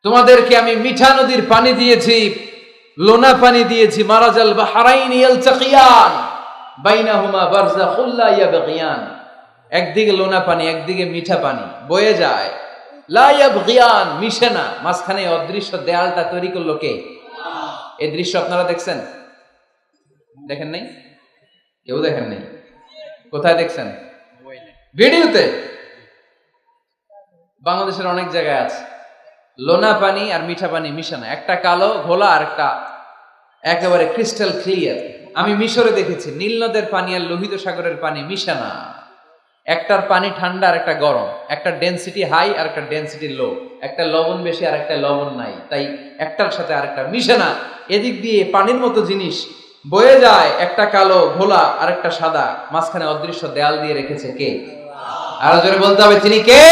তোমাদেরকে আমি মিঠা নদীর পানি দিয়েছি, লোনা পানি দিয়েছি, মারাজাল বাহরাইনি ইয়ালতাকিয়ান বাইনাহুমা বারযাখুল লা ইয়াবগিয়ান। একদিকে লোনা পানি, একদিকে মিঠা পানি বয়ে যায়, লা ইয়াবগিয়ান, মিশে না, মাঝখানে অদৃশ্য দেয়ালটা তৈরি করলো কে? এই দৃশ্য আপনারা দেখছেন? দেখেন নাই? কেউ দেখেন নাই? কোথায় দেখছেন? ভিডিওতে। বাংলাদেশের অনেক জায়গায় আছে লোনা পানি আর মিঠা পানি মিশানো, একটা কালো ঘোলা আর একটা একেবারে ক্রিস্টাল ক্লিয়ার। আমি মিশরে দেখেছি নীল নদের পানি আর লোহিত সাগরের পানি মিশানা, একটার পানি ঠান্ডা আর একটা গরম, একটা ডেনসিটি হাই আর একটা ডেনসিটি লো, একটা লবণ বেশি আর একটা লবণ নাই, তাই একটার সাথে আরেকটা মিশানা। এদিক দিয়ে পানির মতো জিনিস বয়ে যায়, একটা কালো ঘোলা আর একটা সাদা, মাঝখানে অদৃশ্য দেয়াল দিয়ে রেখেছে কে? আরো জোরে বলতে হবে, তিনি কে?